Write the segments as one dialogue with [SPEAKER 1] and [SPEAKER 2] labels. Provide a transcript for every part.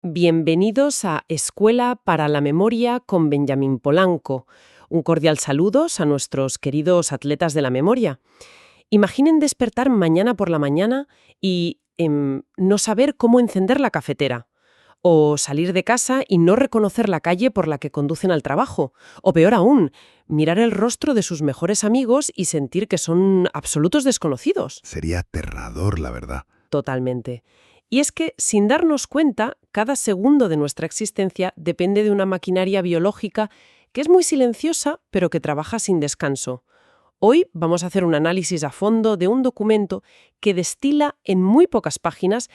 [SPEAKER 1] Bienvenidos a Escuela para la Memoria con Benjamín Polanco. Un cordial saludos a nuestros queridos atletas de la memoria. Imaginen despertar mañana por la mañana y no saber cómo encender la cafetera. O salir de casa y no reconocer la calle por la que conducen al trabajo. O peor aún, mirar el rostro de sus mejores amigos y sentir que son absolutos desconocidos.
[SPEAKER 2] Sería aterrador, la verdad.
[SPEAKER 1] Totalmente. Y es que, sin darnos cuenta, cada segundo de nuestra existencia depende de una maquinaria biológica que es muy silenciosa, pero que trabaja sin descanso. Hoy vamos a hacer un análisis a fondo de un documento que destila en muy pocas páginas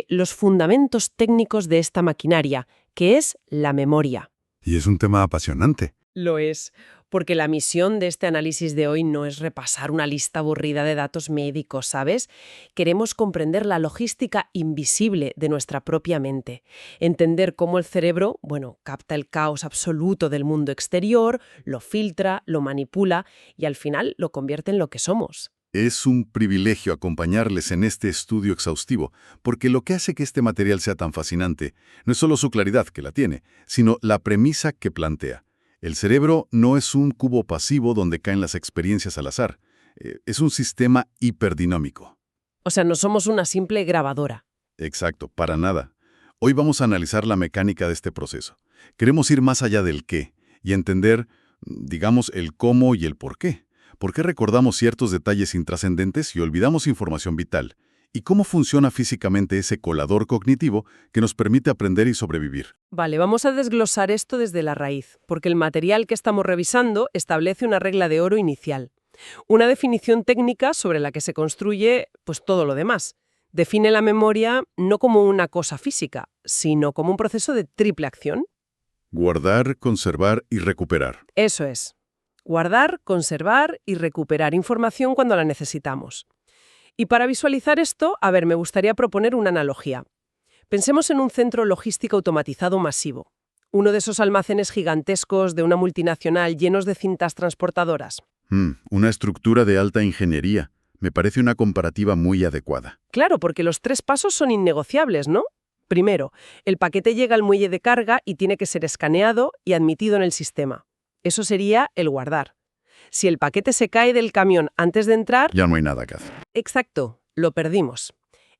[SPEAKER 1] los fundamentos técnicos de esta maquinaria, que es la memoria.
[SPEAKER 2] Y es un tema apasionante.
[SPEAKER 1] Lo es, porque la misión de este análisis de hoy no es repasar una lista aburrida de datos médicos, ¿sabes? Queremos comprender la logística invisible de nuestra propia mente, entender cómo el cerebro, capta el caos absoluto del mundo exterior, lo filtra, lo manipula y al final lo convierte en lo que somos.
[SPEAKER 2] Es un privilegio acompañarles en este estudio exhaustivo, porque lo que hace que este material sea tan fascinante no es solo su claridad, que la tiene, sino la premisa que plantea. El cerebro no es un cubo pasivo donde caen las experiencias al azar. Es un sistema hiperdinómico.
[SPEAKER 1] O sea, no somos una simple grabadora.
[SPEAKER 2] Exacto, para nada. Hoy vamos a analizar la mecánica de este proceso. Queremos ir más allá del qué y entender, digamos, el cómo y el por qué. ¿Por qué recordamos ciertos detalles intrascendentes y olvidamos información vital? ¿Y cómo funciona físicamente ese colador cognitivo que nos permite aprender y sobrevivir?
[SPEAKER 1] Vale, vamos a desglosar esto desde la raíz, porque el material que estamos revisando establece una regla de oro inicial. Una definición técnica sobre la que se construye, todo lo demás. Define la memoria no como una cosa física, sino como un proceso de triple acción.
[SPEAKER 2] Guardar, conservar y recuperar.
[SPEAKER 1] Eso es. Guardar, conservar y recuperar información cuando la necesitamos. Y para visualizar esto, me gustaría proponer una analogía. Pensemos en un centro logístico automatizado masivo, uno de esos almacenes gigantescos de una multinacional llenos de cintas transportadoras.
[SPEAKER 2] Una estructura de alta ingeniería. Me parece una comparativa muy adecuada.
[SPEAKER 1] Claro, porque los 3 pasos son innegociables, ¿no? Primero, el paquete llega al muelle de carga y tiene que ser escaneado y admitido en el sistema. Eso sería el guardar. Si el paquete se cae del camión antes de entrar...
[SPEAKER 2] Ya no hay nada que hacer.
[SPEAKER 1] Exacto, lo perdimos.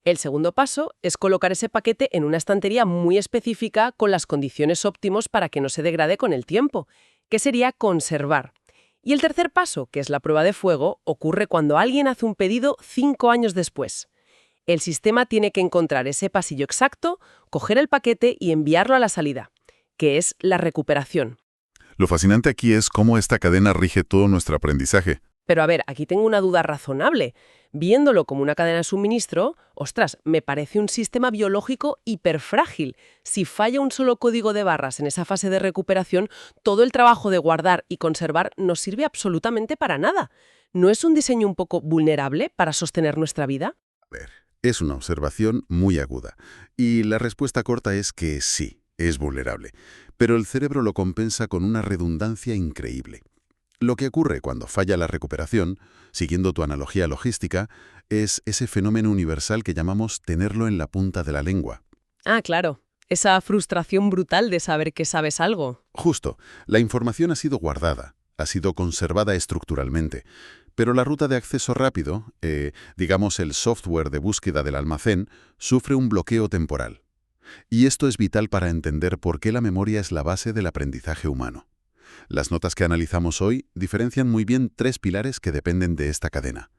[SPEAKER 1] El segundo paso es colocar ese paquete en una estantería muy específica con las condiciones óptimas para que no se degrade con el tiempo, que sería conservar. Y el tercer paso, que es la prueba de fuego, ocurre cuando alguien hace un pedido 5 años después. El sistema tiene que encontrar ese pasillo exacto, coger el paquete y enviarlo a la salida, que es la recuperación.
[SPEAKER 2] Lo fascinante aquí es cómo esta cadena rige todo nuestro aprendizaje.
[SPEAKER 1] Pero aquí tengo una duda razonable. Viéndolo como una cadena de suministro, me parece un sistema biológico hiperfrágil. Si falla un solo código de barras en esa fase de recuperación, todo el trabajo de guardar y conservar no sirve absolutamente para nada. ¿No es un diseño un poco vulnerable para sostener nuestra vida?
[SPEAKER 2] A ver, es una observación muy aguda. Y la respuesta corta es que sí, es vulnerable. Pero el cerebro lo compensa con una redundancia increíble. Lo que ocurre cuando falla la recuperación, siguiendo tu analogía logística, es ese fenómeno universal que llamamos tenerlo en la punta de la lengua.
[SPEAKER 1] Ah, claro. Esa frustración brutal de saber que sabes algo.
[SPEAKER 2] Justo, la información ha sido guardada, ha sido conservada estructuralmente, pero la ruta de acceso rápido, digamos el software de búsqueda del almacén, sufre un bloqueo temporal. Y esto es vital para entender por qué la memoria es la base del aprendizaje humano. Las notas que analizamos hoy diferencian muy bien 3 pilares que dependen de esta cadena: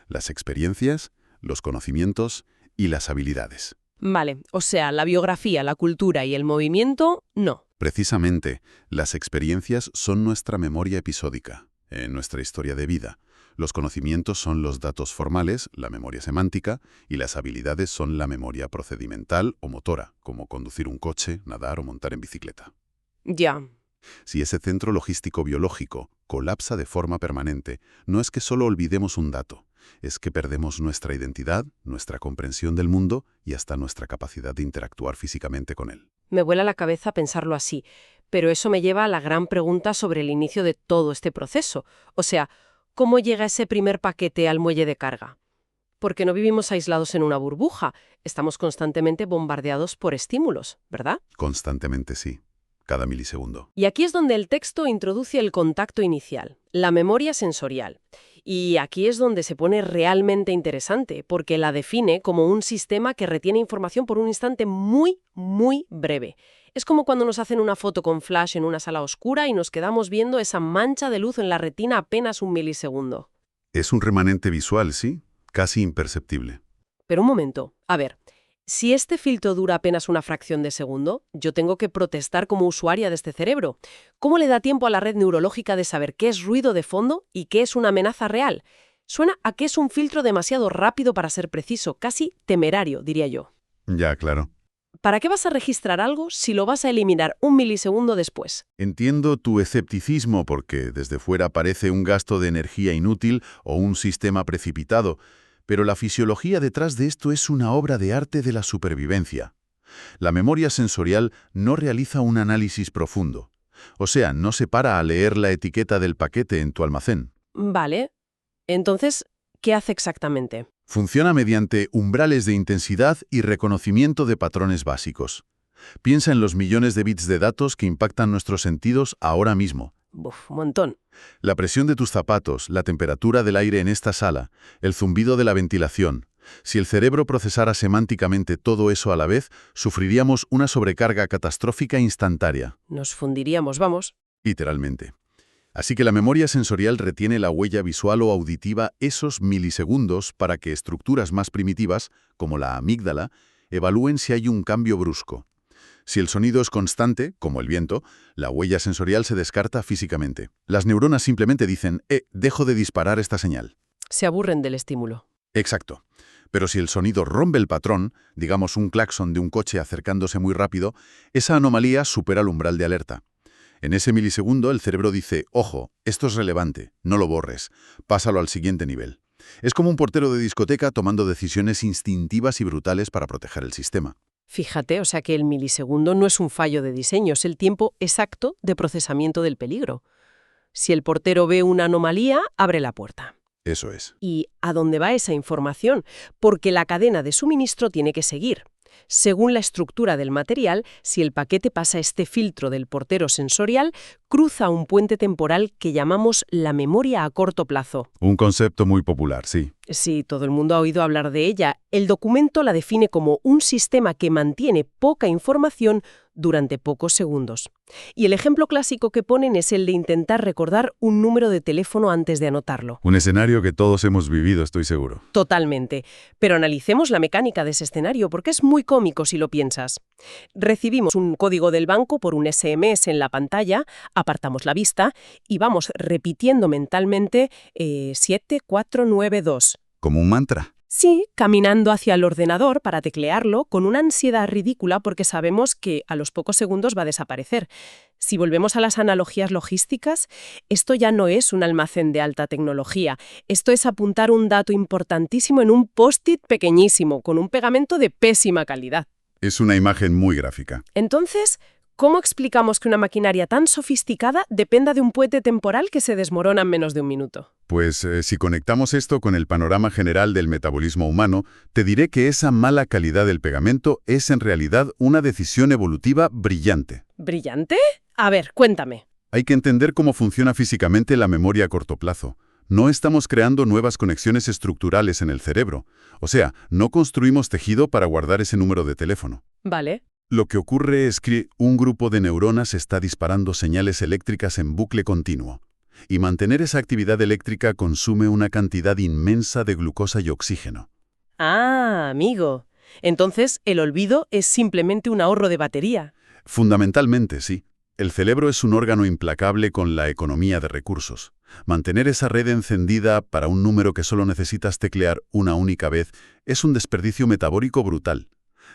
[SPEAKER 2] las experiencias, los conocimientos y las habilidades.
[SPEAKER 1] Vale, o sea, la biografía, la cultura y el movimiento, no.
[SPEAKER 2] Precisamente, las experiencias son nuestra memoria episódica, nuestra historia de vida. Los conocimientos son los datos formales, la memoria semántica, y las habilidades son la memoria procedimental o motora, como conducir un coche, nadar o montar en bicicleta.
[SPEAKER 1] Ya.
[SPEAKER 2] Si ese centro logístico biológico colapsa de forma permanente, no es que solo olvidemos un dato, es que perdemos nuestra identidad, nuestra comprensión del mundo y hasta nuestra capacidad de interactuar físicamente con él.
[SPEAKER 1] Me vuela la cabeza pensarlo así, pero eso me lleva a la gran pregunta sobre el inicio de todo este proceso. O sea, ¿cómo llega ese primer paquete al muelle de carga? porque no vivimos aislados en una burbuja. Estamos constantemente bombardeados por estímulos, ¿verdad?
[SPEAKER 2] Constantemente sí, cada milisegundo.
[SPEAKER 1] Y aquí es donde el texto introduce el contacto inicial, la memoria sensorial. Y aquí es donde se pone realmente interesante, porque la define como un sistema que retiene información por un instante muy, muy breve. Es como cuando nos hacen una foto con flash en una sala oscura y nos quedamos viendo esa mancha de luz en la retina apenas un milisegundo.
[SPEAKER 2] Es un remanente visual, sí, casi imperceptible.
[SPEAKER 1] Pero un momento, a ver, si este filtro dura apenas una fracción de segundo, yo tengo que protestar como usuaria de este cerebro. ¿Cómo le da tiempo a la red neurológica de saber qué es ruido de fondo y qué es una amenaza real? Suena a que es un filtro demasiado rápido para ser preciso, casi temerario, diría yo.
[SPEAKER 2] Ya, claro.
[SPEAKER 1] ¿Para qué vas a registrar algo si lo vas a eliminar un milisegundo después?
[SPEAKER 2] Entiendo tu escepticismo porque desde fuera parece un gasto de energía inútil o un sistema precipitado, pero la fisiología detrás de esto es una obra de arte de la supervivencia. La memoria sensorial no realiza un análisis profundo. O sea, no se para a leer la etiqueta del paquete en tu almacén.
[SPEAKER 1] Vale. Entonces, ¿qué hace exactamente?
[SPEAKER 2] Funciona mediante umbrales de intensidad y reconocimiento de patrones básicos. Piensa en los millones de bits de datos que impactan nuestros sentidos ahora mismo.
[SPEAKER 1] Uf, un montón.
[SPEAKER 2] La presión de tus zapatos, la temperatura del aire en esta sala, el zumbido de la ventilación. Si el cerebro procesara semánticamente todo eso a la vez, sufriríamos una sobrecarga catastrófica instantánea.
[SPEAKER 1] Nos fundiríamos, vamos.
[SPEAKER 2] Literalmente. Así que la memoria sensorial retiene la huella visual o auditiva esos milisegundos para que estructuras más primitivas, como la amígdala, evalúen si hay un cambio brusco. Si el sonido es constante, como el viento, la huella sensorial se descarta físicamente. Las neuronas simplemente dicen, dejo de disparar esta señal.
[SPEAKER 1] Se aburren del estímulo.
[SPEAKER 2] Exacto. Pero si el sonido rompe el patrón, digamos un claxon de un coche acercándose muy rápido, esa anomalía supera el umbral de alerta. En ese milisegundo el cerebro dice, ojo, esto es relevante, no lo borres, pásalo al siguiente nivel. Es como un portero de discoteca tomando decisiones instintivas y brutales para proteger el sistema.
[SPEAKER 1] Fíjate, o sea que el milisegundo no es un fallo de diseño, es el tiempo exacto de procesamiento del peligro. Si el portero ve una anomalía, abre la puerta.
[SPEAKER 2] Eso es.
[SPEAKER 1] ¿Y a dónde va esa información? Porque la cadena de suministro tiene que seguir. Según la estructura del material, si el paquete pasa este filtro del portero sensorial, cruza un puente temporal que llamamos la memoria a corto plazo.
[SPEAKER 2] Un concepto muy popular, sí.
[SPEAKER 1] Sí, todo el mundo ha oído hablar de ella. El documento la define como un sistema que mantiene poca información durante pocos segundos. Y el ejemplo clásico que ponen es el de intentar recordar un número de teléfono antes de anotarlo.
[SPEAKER 2] Un escenario que todos hemos vivido, estoy seguro.
[SPEAKER 1] Totalmente. Pero analicemos la mecánica de ese escenario porque es muy cómico si lo piensas. Recibimos un código del banco por un SMS en la pantalla, apartamos la vista y vamos repitiendo mentalmente 7492.
[SPEAKER 2] Como un mantra.
[SPEAKER 1] Sí, caminando hacia el ordenador para teclearlo con una ansiedad ridícula porque sabemos que a los pocos segundos va a desaparecer. Si volvemos a las analogías logísticas, esto ya no es un almacén de alta tecnología. Esto es apuntar un dato importantísimo en un post-it pequeñísimo, con un pegamento de pésima calidad.
[SPEAKER 2] Es una imagen muy gráfica.
[SPEAKER 1] Entonces, ¿cómo explicamos que una maquinaria tan sofisticada dependa de un puente temporal que se desmorona en menos de un minuto?
[SPEAKER 2] Pues si conectamos esto con el panorama general del metabolismo humano, te diré que esa mala calidad del pegamento es en realidad una decisión evolutiva brillante.
[SPEAKER 1] ¿Brillante? A ver, cuéntame.
[SPEAKER 2] Hay que entender cómo funciona físicamente la memoria a corto plazo. No estamos creando nuevas conexiones estructurales en el cerebro. O sea, no construimos tejido para guardar ese número de teléfono.
[SPEAKER 1] Vale.
[SPEAKER 2] Lo que ocurre es que un grupo de neuronas está disparando señales eléctricas en bucle continuo. Y mantener esa actividad eléctrica consume una cantidad inmensa de glucosa y oxígeno.
[SPEAKER 1] Ah, amigo. Entonces, el olvido es simplemente un ahorro de batería.
[SPEAKER 2] Fundamentalmente, sí. El cerebro es un órgano implacable con la economía de recursos. Mantener esa red encendida para un número que solo necesitas teclear una única vez es un desperdicio metabólico brutal.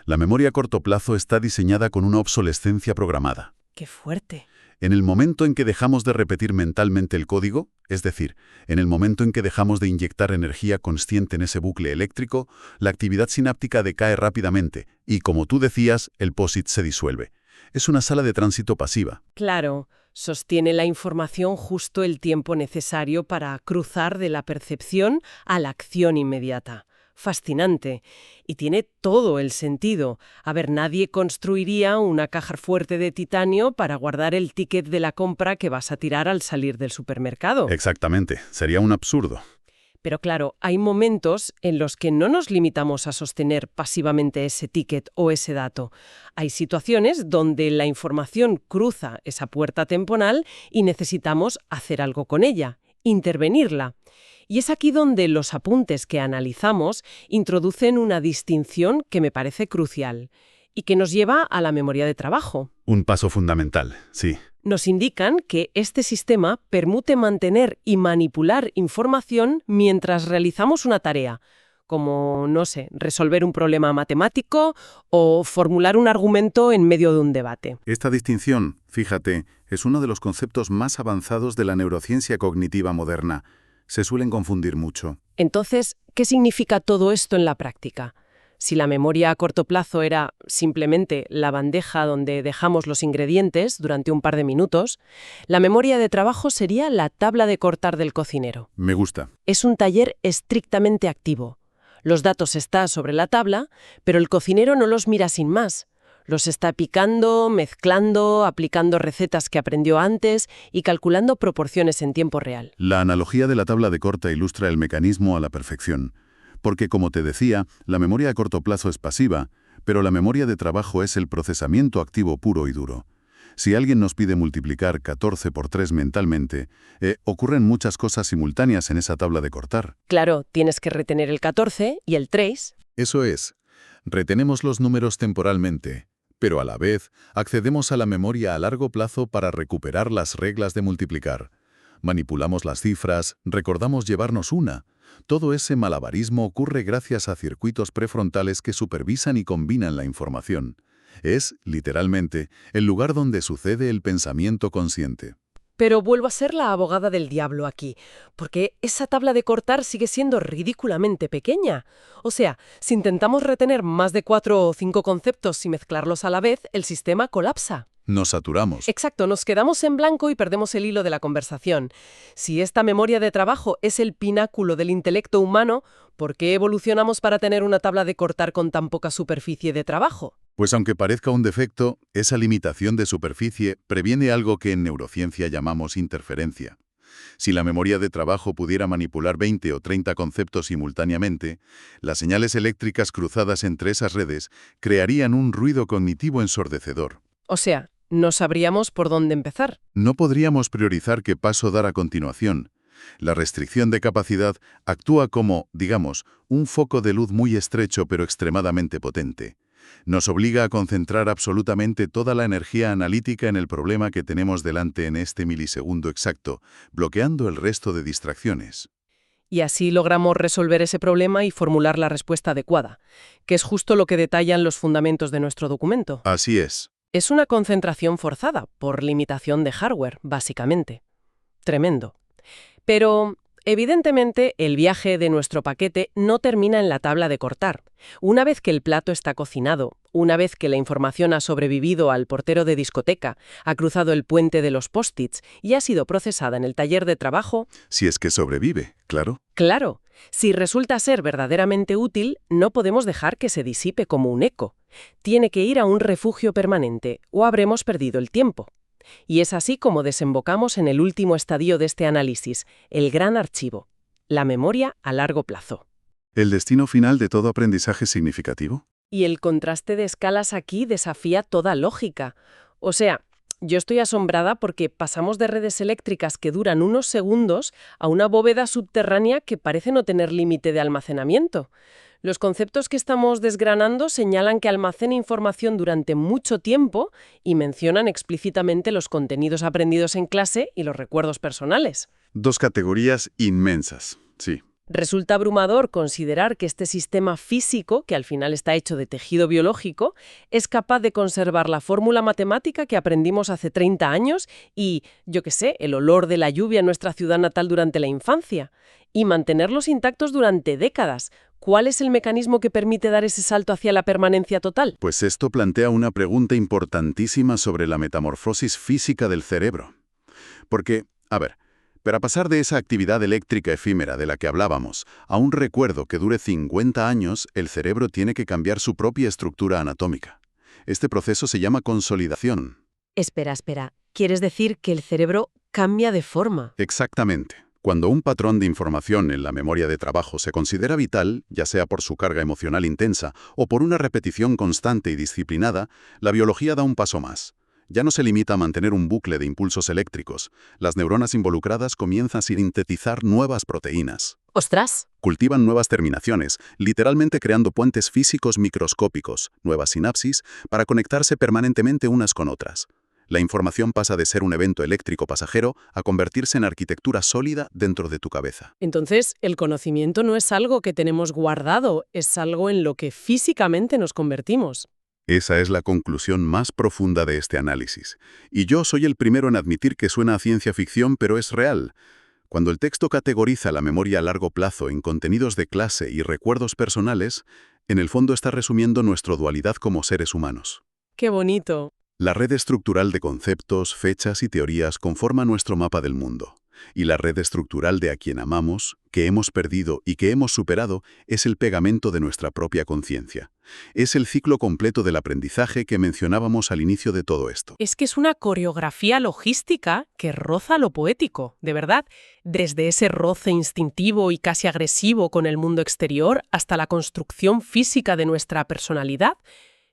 [SPEAKER 2] La memoria a corto plazo está diseñada con una obsolescencia programada.
[SPEAKER 1] ¡Qué fuerte!
[SPEAKER 2] En el momento en que dejamos de repetir mentalmente el código, es decir, en el momento en que dejamos de inyectar energía consciente en ese bucle eléctrico, la actividad sináptica decae rápidamente y, como tú decías, el POSIT se disuelve. Es una sala de tránsito pasiva.
[SPEAKER 1] Claro, sostiene la información justo el tiempo necesario para cruzar de la percepción a la acción inmediata. Fascinante. Y tiene todo el sentido. A ver, nadie construiría una caja fuerte de titanio para guardar el ticket de la compra que vas a tirar al salir del supermercado.
[SPEAKER 2] Exactamente, sería un absurdo.
[SPEAKER 1] Pero claro, hay momentos en los que no nos limitamos a sostener pasivamente ese ticket o ese dato. Hay situaciones donde la información cruza esa puerta temporal y necesitamos hacer algo con ella, intervenirla. Y es aquí donde los apuntes que analizamos introducen una distinción que me parece crucial y que nos lleva a la memoria de trabajo.
[SPEAKER 2] Un paso fundamental, sí.
[SPEAKER 1] Nos indican que este sistema permite mantener y manipular información mientras realizamos una tarea, como, no sé, resolver un problema matemático o formular un argumento en medio de un debate.
[SPEAKER 2] Esta distinción, fíjate, es uno de los conceptos más avanzados de la neurociencia cognitiva moderna. Se suelen confundir mucho.
[SPEAKER 1] Entonces, ¿qué significa todo esto en la práctica? Si la memoria a corto plazo era simplemente la bandeja donde dejamos los ingredientes durante un par de minutos, la memoria de trabajo sería la tabla de cortar del cocinero.
[SPEAKER 2] Me gusta.
[SPEAKER 1] Es un taller estrictamente activo. Los datos están sobre la tabla, pero el cocinero no los mira sin más. Los está picando, mezclando, aplicando recetas que aprendió antes y calculando proporciones en tiempo real.
[SPEAKER 2] La analogía de la tabla de corta ilustra el mecanismo a la perfección. Porque, como te decía, la memoria a corto plazo es pasiva, pero la memoria de trabajo es el procesamiento activo puro y duro. Si alguien nos pide multiplicar 14 por 3 mentalmente, ocurren muchas cosas simultáneas en esa tabla de cortar.
[SPEAKER 1] Claro, tienes que retener el 14 y el 3.
[SPEAKER 2] Eso es. Retenemos los números temporalmente, pero a la vez accedemos a la memoria a largo plazo para recuperar las reglas de multiplicar. Manipulamos las cifras, recordamos llevarnos una. Todo ese malabarismo ocurre gracias a circuitos prefrontales que supervisan y combinan la información. Es, literalmente, el lugar donde sucede el pensamiento consciente.
[SPEAKER 1] Pero vuelvo a ser la abogada del diablo aquí, porque esa tabla de cortar sigue siendo ridículamente pequeña. O sea, si intentamos retener más de 4 o 5 conceptos y mezclarlos a la vez, el sistema colapsa.
[SPEAKER 2] Nos saturamos.
[SPEAKER 1] Exacto, nos quedamos en blanco y perdemos el hilo de la conversación. Si esta memoria de trabajo es el pináculo del intelecto humano, ¿por qué evolucionamos para tener una tabla de cortar con tan poca superficie de trabajo?
[SPEAKER 2] Pues aunque parezca un defecto, esa limitación de superficie previene algo que en neurociencia llamamos interferencia. Si la memoria de trabajo pudiera manipular 20 o 30 conceptos simultáneamente, las señales eléctricas cruzadas entre esas redes crearían un ruido cognitivo ensordecedor.
[SPEAKER 1] O sea, no sabríamos por dónde empezar.
[SPEAKER 2] No podríamos priorizar qué paso dar a continuación. La restricción de capacidad actúa como, digamos, un foco de luz muy estrecho pero extremadamente potente. Nos obliga a concentrar absolutamente toda la energía analítica en el problema que tenemos delante en este milisegundo exacto, bloqueando el resto de distracciones.
[SPEAKER 1] Y así logramos resolver ese problema y formular la respuesta adecuada, que es justo lo que detallan los fundamentos de nuestro documento.
[SPEAKER 2] Así es.
[SPEAKER 1] Es una concentración forzada, por limitación de hardware, básicamente. Tremendo. Pero, evidentemente, el viaje de nuestro paquete no termina en la tabla de cortar. Una vez que el plato está cocinado, una vez que la información ha sobrevivido al portero de discoteca, ha cruzado el puente de los post-its y ha sido procesada en el taller de trabajo...
[SPEAKER 2] Si es que sobrevive, claro.
[SPEAKER 1] Claro, si resulta ser verdaderamente útil, no podemos dejar que se disipe como un eco. Tiene que ir a un refugio permanente, o habremos perdido el tiempo. Y es así como desembocamos en el último estadio de este análisis, el gran archivo, la memoria a largo plazo.
[SPEAKER 2] ¿El destino final de todo aprendizaje significativo?
[SPEAKER 1] Y el contraste de escalas aquí desafía toda lógica. O sea, yo estoy asombrada porque pasamos de redes eléctricas que duran unos segundos a una bóveda subterránea que parece no tener límite de almacenamiento. Los conceptos que estamos desgranando señalan que almacena información durante mucho tiempo y mencionan explícitamente los contenidos aprendidos en clase y los recuerdos personales.
[SPEAKER 2] Dos categorías inmensas, sí.
[SPEAKER 1] Resulta abrumador considerar que este sistema físico, que al final está hecho de tejido biológico, es capaz de conservar la fórmula matemática que aprendimos hace 30 años y, yo qué sé, el olor de la lluvia en nuestra ciudad natal durante la infancia, y mantenerlos intactos durante décadas. ¿Cuál es el mecanismo que permite dar ese salto hacia la permanencia total?
[SPEAKER 2] Pues esto plantea una pregunta importantísima sobre la metamorfosis física del cerebro. Porque, a ver, Pero a pasar de esa actividad eléctrica efímera de la que hablábamos a un recuerdo que dure 50 años, el cerebro tiene que cambiar su propia estructura anatómica. Este proceso se llama consolidación.
[SPEAKER 1] Espera. ¿Quieres decir que el cerebro cambia de forma?
[SPEAKER 2] Exactamente. Cuando un patrón de información en la memoria de trabajo se considera vital, ya sea por su carga emocional intensa o por una repetición constante y disciplinada, la biología da un paso más. Ya no se limita a mantener un bucle de impulsos eléctricos. Las neuronas involucradas comienzan a sintetizar nuevas proteínas.
[SPEAKER 1] ¡Ostras!
[SPEAKER 2] Cultivan nuevas terminaciones, literalmente creando puentes físicos microscópicos, nuevas sinapsis, para conectarse permanentemente unas con otras. La información pasa de ser un evento eléctrico pasajero a convertirse en arquitectura sólida dentro de tu cabeza.
[SPEAKER 1] Entonces, el conocimiento no es algo que tenemos guardado, es algo en lo que físicamente nos convertimos.
[SPEAKER 2] Esa es la conclusión más profunda de este análisis. Y yo soy el primero en admitir que suena a ciencia ficción, pero es real. Cuando el texto categoriza la memoria a largo plazo en contenidos de clase y recuerdos personales, en el fondo está resumiendo nuestra dualidad como seres humanos.
[SPEAKER 1] ¡Qué bonito!
[SPEAKER 2] La red estructural de conceptos, fechas y teorías conforma nuestro mapa del mundo. Y la red estructural de a quien amamos, que hemos perdido y que hemos superado, es el pegamento de nuestra propia conciencia. Es el ciclo completo del aprendizaje que mencionábamos al inicio de todo esto.
[SPEAKER 1] Es que es una coreografía logística que roza lo poético, de verdad. Desde ese roce instintivo y casi agresivo con el mundo exterior hasta la construcción física de nuestra personalidad.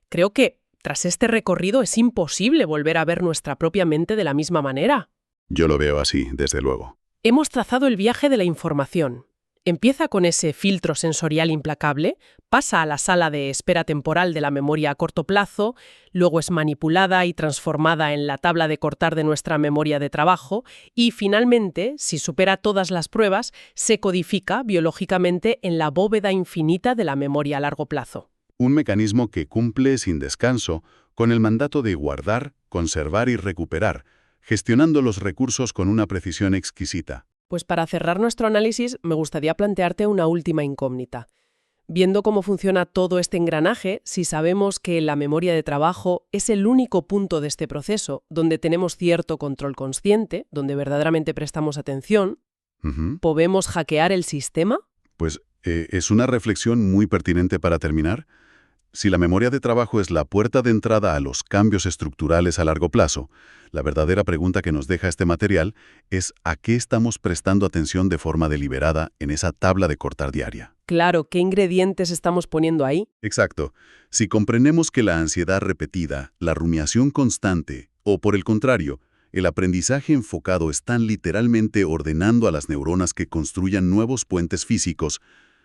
[SPEAKER 1] Creo que tras este recorrido es imposible volver a ver nuestra propia mente de la misma manera.
[SPEAKER 2] Yo lo veo así, desde luego.
[SPEAKER 1] Hemos trazado el viaje de la información. Empieza con ese filtro sensorial implacable, pasa a la sala de espera temporal de la memoria a corto plazo, luego es manipulada y transformada en la tabla de cortar de nuestra memoria de trabajo y finalmente, si supera todas las pruebas, se codifica biológicamente en la bóveda infinita de la memoria a largo plazo.
[SPEAKER 2] Un mecanismo que cumple sin descanso con el mandato de guardar, conservar y recuperar, gestionando los recursos con una precisión exquisita.
[SPEAKER 1] Pues para cerrar nuestro análisis, me gustaría plantearte una última incógnita. Viendo cómo funciona todo este engranaje, si sabemos que la memoria de trabajo es el único punto de este proceso donde tenemos cierto control consciente, donde verdaderamente prestamos atención, ¿podemos hackear el sistema?
[SPEAKER 2] Pues es una reflexión muy pertinente para terminar. Si la memoria de trabajo es la puerta de entrada a los cambios estructurales a largo plazo, la verdadera pregunta que nos deja este material es ¿a qué estamos prestando atención de forma deliberada en esa tabla de cortar diaria?
[SPEAKER 1] Claro, ¿qué ingredientes estamos poniendo ahí?
[SPEAKER 2] Exacto. Si comprendemos que la ansiedad repetida, la rumiación constante, o por el contrario, el aprendizaje enfocado están literalmente ordenando a las neuronas que construyan nuevos puentes físicos,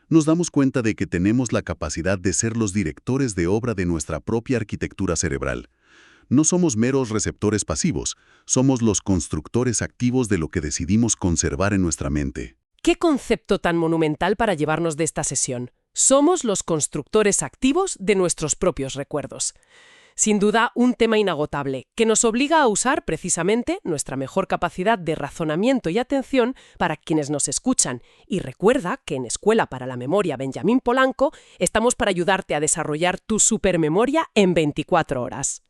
[SPEAKER 2] nos damos cuenta de que tenemos la capacidad de ser los directores de obra de nuestra propia arquitectura cerebral. No somos meros receptores pasivos, somos los constructores activos de lo que decidimos conservar en nuestra mente.
[SPEAKER 1] ¿Qué concepto tan monumental para llevarnos de esta sesión? Somos los constructores activos de nuestros propios recuerdos. Sin duda, un tema inagotable, que nos obliga a usar precisamente nuestra mejor capacidad de razonamiento y atención para quienes nos escuchan. Y recuerda que en Escuela para la Memoria Benjamín Polanco estamos para ayudarte a desarrollar tu supermemoria en 24 horas.